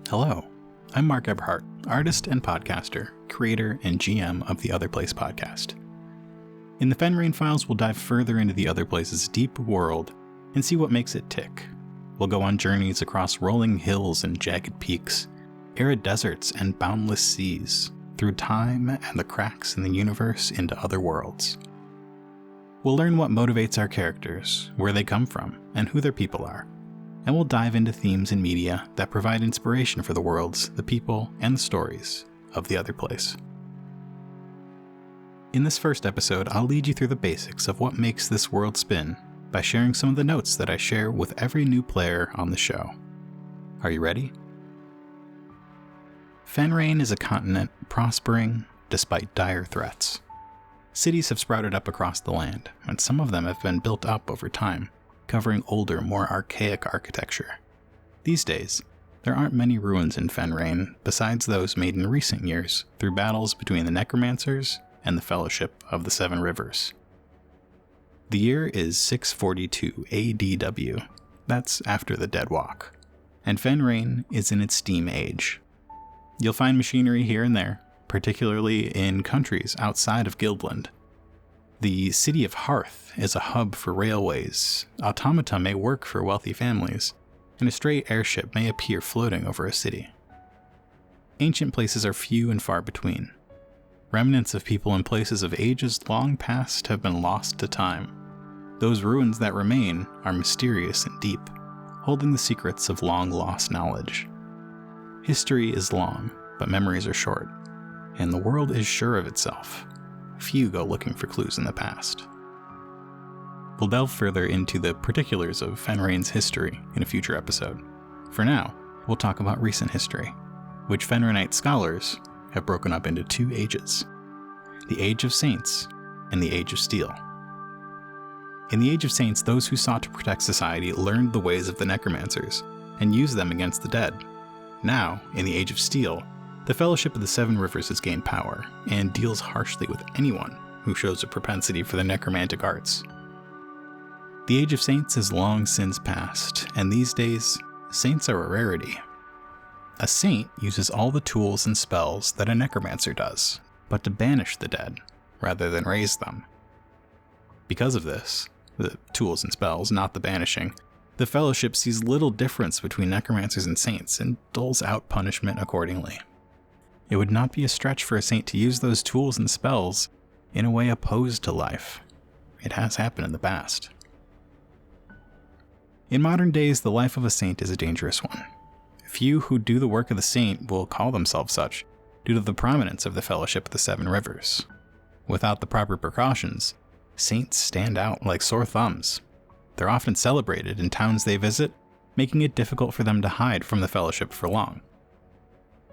Hello, I'm Mark Eberhardt, artist and podcaster, creator and GM of the Other Place podcast. In the Fenrain Files, we'll dive further into the Other Place's deep world and see what makes it tick. We'll go on journeys across rolling hills and jagged peaks, arid deserts and boundless seas, through time and the cracks in the universe into other worlds. We'll learn what motivates our characters, where they come from, and who their people are. And we'll dive into themes in media that provide inspiration for the worlds, the people, and the stories of the Other Place. In this first episode, I'll lead you through the basics of what makes this world spin by sharing some of the notes that I share with every new player on the show. Are you ready? Fenrain is a continent prospering despite dire threats. Cities have sprouted up across the land, and some of them have been built up over time, covering older, more archaic architecture. These days, there aren't many ruins in Fenrain besides those made in recent years through battles between the Necromancers and the Fellowship of the Seven Rivers. The year is 642 ADW, that's after the Dead Walk, and Fenrain is in its steam age. You'll find machinery here and there, particularly in countries outside of Guildland. The city of Hearth is a hub for railways, automata may work for wealthy families, and a stray airship may appear floating over a city. Ancient places are few and far between. Remnants of people and places of ages long past have been lost to time. Those ruins that remain are mysterious and deep, holding the secrets of long-lost knowledge. History is long, but memories are short, and the world is sure of itself. Few go looking for clues in the past. We'll delve further into the particulars of Fenrain's history in a future episode. For now, we'll talk about recent history, which Fenrainite scholars have broken up into two ages: the Age of Saints and the Age of Steel. In the Age of Saints, those who sought to protect society learned the ways of the Necromancers and used them against the dead. Now, in the Age of Steel, the Fellowship of the Seven Rivers has gained power and deals harshly with anyone who shows a propensity for the necromantic arts. The Age of Saints is long since past, and these days, saints are a rarity. A saint uses all the tools and spells that a necromancer does, but to banish the dead, rather than raise them. Because of this, the tools and spells, not the banishing, the Fellowship sees little difference between necromancers and saints and doles out punishment accordingly. It would not be a stretch for a saint to use those tools and spells in a way opposed to life. It has happened in the past. In modern days, the life of a saint is a dangerous one. Few who do the work of the saint will call themselves such, due to the prominence of the Fellowship of the Seven Rivers. Without the proper precautions, saints stand out like sore thumbs. They're often celebrated in towns they visit, making it difficult for them to hide from the Fellowship for long.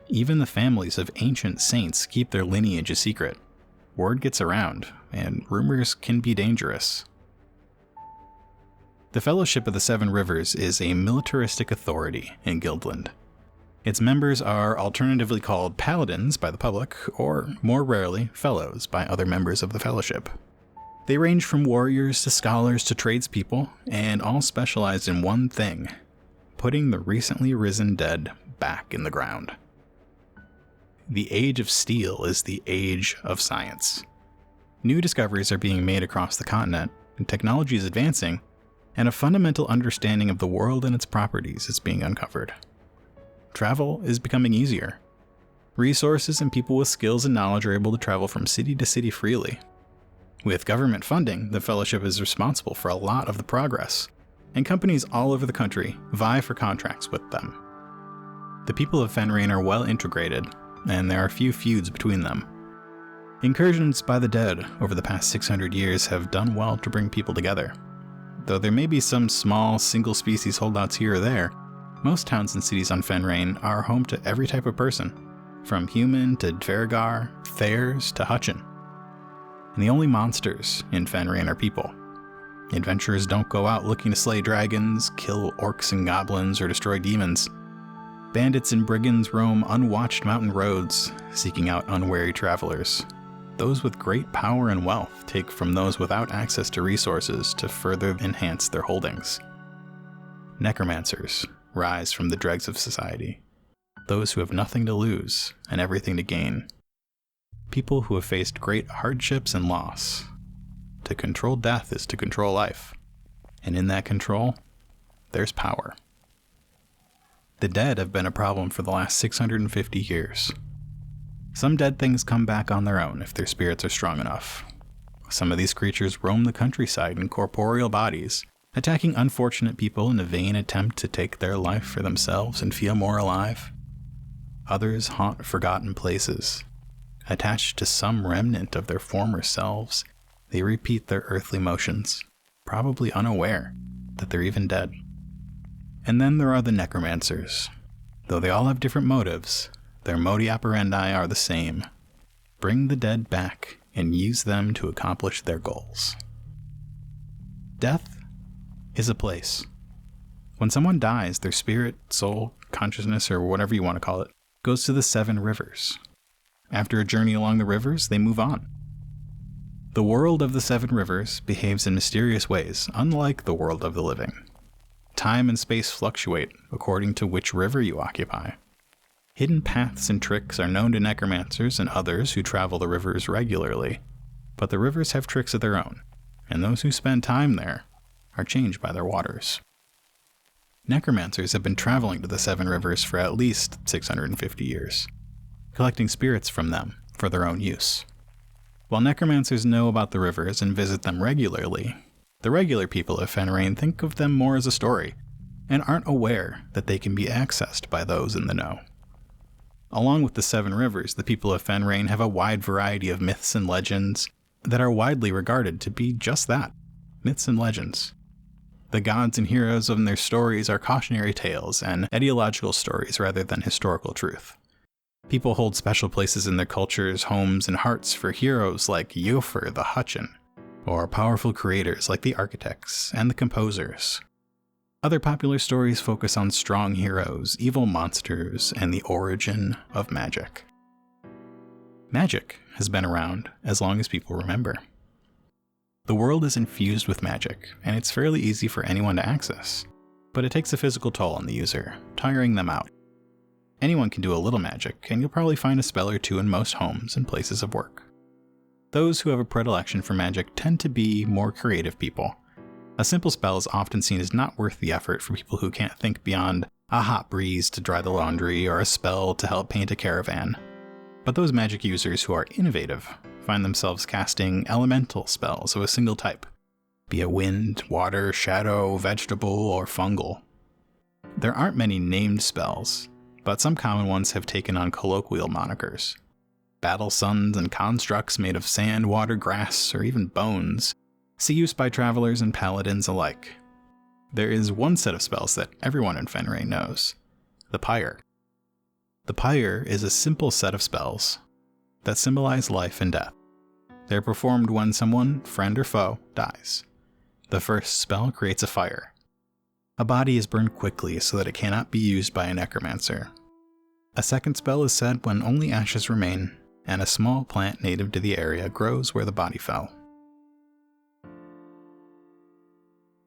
Even the families of ancient saints keep their lineage a secret. Word gets around, and rumors can be dangerous. The Fellowship of the Seven Rivers is a militaristic authority in Guildland. Its members are alternatively called paladins by the public, or more rarely, fellows by other members of the Fellowship. They range from warriors to scholars to tradespeople, and all specialize in one thing: putting the recently risen dead back in the ground. The Age of Steel is the age of science. New discoveries are being made across the continent, and technology is advancing, and a fundamental understanding of the world and its properties is being uncovered. Travel is becoming easier. Resources and people with skills and knowledge are able to travel from city to city freely. With government funding, the Fellowship is responsible for a lot of the progress, and companies all over the country vie for contracts with them. The people of Fenrain are well integrated, and there are few feuds between them. Incursions by the dead over the past 600 years have done well to bring people together. Though there may be some small, single-species holdouts here or there, most towns and cities on Fenrain are home to every type of person, from human to Dvergar, Thayers to Hutchin. And the only monsters in Fenrain are people. Adventurers don't go out looking to slay dragons, kill orcs and goblins, or destroy demons. Bandits and brigands roam unwatched mountain roads, seeking out unwary travelers. Those with great power and wealth take from those without access to resources to further enhance their holdings. Necromancers rise from the dregs of society. those who have nothing to lose and everything to gain. People who have faced great hardships and loss. To control death is to control life, and in that control, there's power. The dead have been a problem for the last 650 years. Some dead things come back on their own if their spirits are strong enough. Some of these creatures roam the countryside in corporeal bodies, attacking unfortunate people in a vain attempt to take their life for themselves and feel more alive. Others haunt forgotten places. Attached to some remnant of their former selves, they repeat their earthly motions, probably unaware that they're even dead. And then there are the necromancers. Though they all have different motives, their modus operandi are the same. Bring the dead back and use them to accomplish their goals. Death is a place. When someone dies, their spirit, soul, consciousness, or whatever you want to call it, goes to the 7 rivers. After a journey along the rivers, they move on. The world of the 7 rivers behaves in mysterious ways, unlike the world of the living. Time and space fluctuate according to which river you occupy. Hidden paths and tricks are known to necromancers and others who travel the rivers regularly, but the rivers have tricks of their own, and those who spend time there are changed by their waters. Necromancers have been traveling to the 7 rivers for at least 650 years, collecting spirits from them for their own use. While necromancers know about the rivers and visit them regularly, the regular people of Fenrain think of them more as a story, and aren't aware that they can be accessed by those in the know. Along with the 7 rivers, the people of Fenrain have a wide variety of myths and legends that are widely regarded to be just that, myths and legends. The gods and heroes of their stories are cautionary tales and ideological stories rather than historical truth. People hold special places in their cultures, homes, and hearts for heroes like Iofur the Hutchin, or powerful creators like the architects and the composers. Other popular stories focus on strong heroes, evil monsters, and the origin of magic. Magic has been around as long as people remember. The world is infused with magic, and it's fairly easy for anyone to access, but it takes a physical toll on the user, tiring them out. Anyone can do a little magic, and you'll probably find a spell or two in most homes and places of work. Those who have a predilection for magic tend to be more creative people. A simple spell is often seen as not worth the effort for people who can't think beyond a hot breeze to dry the laundry or a spell to help paint a caravan. But those magic users who are innovative find themselves casting elemental spells of a single type, be it wind, water, shadow, vegetable, or fungal. There aren't many named spells, but some common ones have taken on colloquial monikers. Battle suns and constructs made of sand, water, grass, or even bones see use by travelers and paladins alike. There is one set of spells that everyone in Fenrain knows, the Pyre. The Pyre is a simple set of spells that symbolize life and death. They are performed when someone, friend or foe, dies. The first spell creates a fire. A body is burned quickly so that it cannot be used by a necromancer. A second spell is said when only ashes remain, and a small plant native to the area grows where the body fell.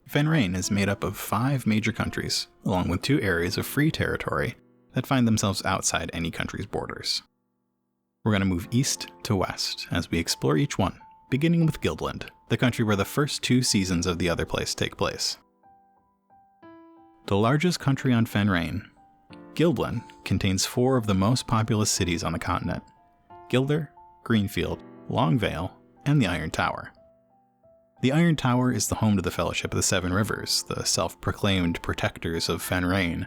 Fenrain is made up of 5 major countries, along with 2 areas of free territory that find themselves outside any country's borders. We're going to move east to west as we explore each one, beginning with Guildland, the country where the first 2 seasons of The Other Place take place. The largest country on Fenrain, Guildland contains 4 of the most populous cities on the continent: Gilder, Greenfield, Longvale, and the Iron Tower. The Iron Tower is the home to the Fellowship of the 7 Rivers, the self-proclaimed protectors of Fenrain.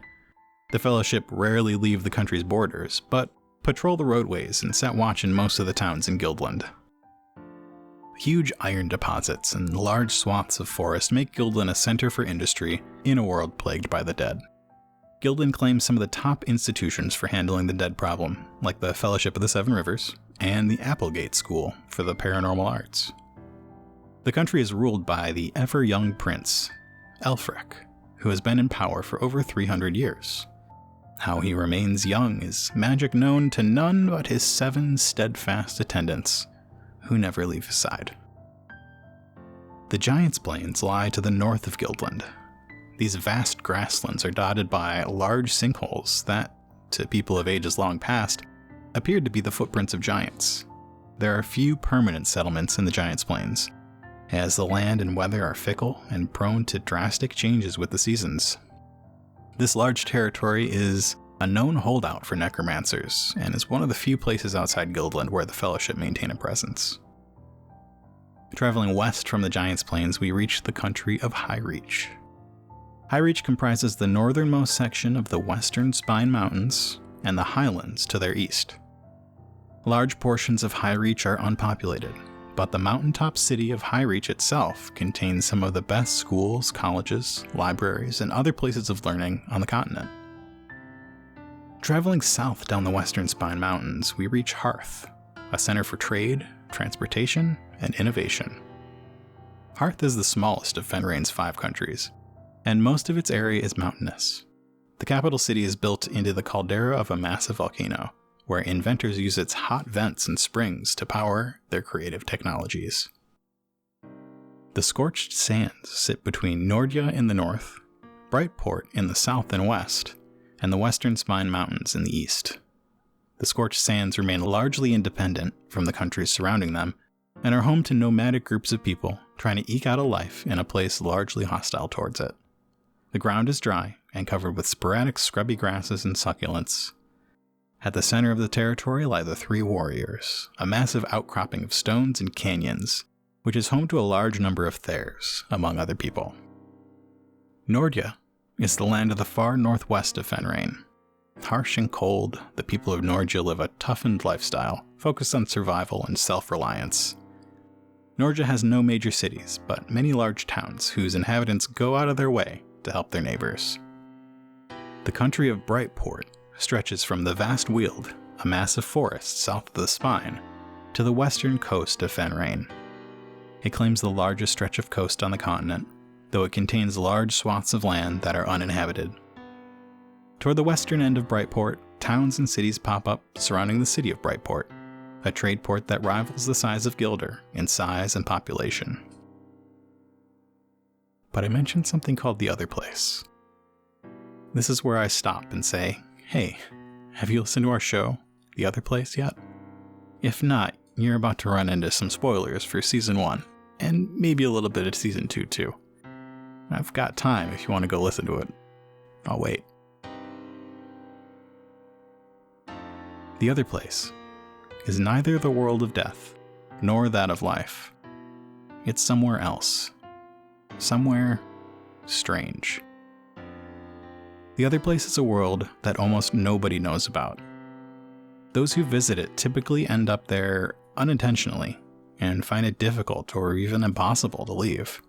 The Fellowship rarely leave the country's borders, but patrol the roadways and set watch in most of the towns in Guildland. Huge iron deposits and large swaths of forest make Guildland a center for industry in a world plagued by the dead. Guildland claims some of the top institutions for handling the dead problem, like the Fellowship of the 7 Rivers and the Applegate School for the Paranormal Arts. The country is ruled by the ever-young prince, Elfric, who has been in power for over 300 years. How he remains young is magic known to none but his 7 steadfast attendants, who never leave his side. The Giants' Plains lie to the north of Guildland. These vast grasslands are dotted by large sinkholes that to people of ages long past, appeared to be the footprints of giants. There are few permanent settlements in the Giants Plains, as the land and weather are fickle and prone to drastic changes with the seasons. This large territory is a known holdout for necromancers, and is one of the few places outside Guildland where the Fellowship maintain a presence. Traveling west from the Giants Plains, we reach the country of Highreach. Highreach comprises the northernmost section of the Western Spine Mountains and the Highlands to their east. Large portions of Highreach are unpopulated, but the mountaintop city of Highreach itself contains some of the best schools, colleges, libraries, and other places of learning on the continent. Traveling south down the Western Spine Mountains, we reach Hearth, a center for trade, transportation, and innovation. Hearth is the smallest of Fenrain's 5 countries, and most of its area is mountainous. The capital city is built into the caldera of a massive volcano, where inventors use its hot vents and springs to power their creative technologies. The scorched sands sit between Nordja in the north, Brightport in the south and west, and the Western Spine Mountains in the east. The scorched sands remain largely independent from the countries surrounding them, and are home to nomadic groups of people trying to eke out a life in a place largely hostile towards it. The ground is dry and covered with sporadic scrubby grasses and succulents. At the center of the territory lie the 3 Warriors, a massive outcropping of stones and canyons, which is home to a large number of Thayers, among other people. Nordja is the land of the far northwest of Fenrain. Harsh and cold, the people of Nordja live a toughened lifestyle, focused on survival and self-reliance. Nordja has no major cities, but many large towns whose inhabitants go out of their way to help their neighbors. The country of Brightport stretches from the vast Weald, a massive forest south of the Spine, to the western coast of Fenrain. It claims the largest stretch of coast on the continent, though it contains large swaths of land that are uninhabited. Toward the western end of Brightport, towns and cities pop up surrounding the city of Brightport, a trade port that rivals the size of Gilder in size and population. But I mentioned something called the Other Place. This is where I stop and say, hey, have you listened to our show, The Other Place, yet? If not, you're about to run into some spoilers for Season 1, and maybe a little bit of Season 2 too. I've got time if you want to go listen to it. I'll wait. The Other Place is neither the world of death, nor that of life. It's somewhere else. Somewhere strange. The Other Place is a world that almost nobody knows about. Those who visit it typically end up there unintentionally and find it difficult or even impossible to leave.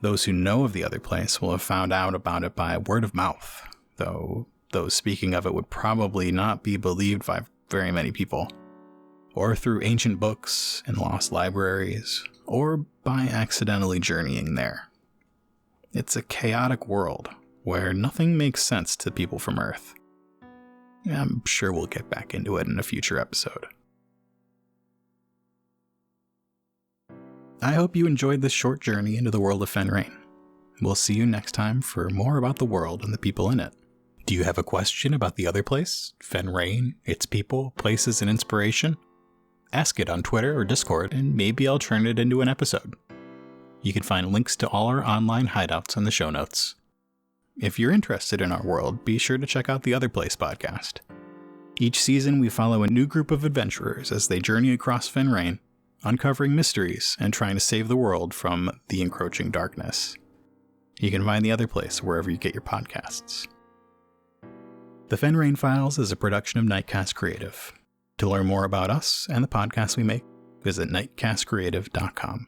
Those who know of the Other Place will have found out about it by word of mouth, though those speaking of it would probably not be believed by very many people, or through ancient books and lost libraries, or by accidentally journeying there. It's a chaotic world where nothing makes sense to people from Earth. I'm sure we'll get back into it in a future episode. I hope you enjoyed this short journey into the world of Fenrain. We'll see you next time for more about the world and the people in it. Do you have a question about the Other Place, Fenrain, its people, places, and inspiration? Ask it on Twitter or Discord, and maybe I'll turn it into an episode. You can find links to all our online hideouts in the show notes. If you're interested in our world, be sure to check out the Other Place podcast. Each season, we follow a new group of adventurers as they journey across Fenrain, uncovering mysteries and trying to save the world from the encroaching darkness. You can find the Other Place wherever you get your podcasts. The Fenrain Files is a production of Nightcast Creative. To learn more about us and the podcasts we make, visit nightcastcreative.com.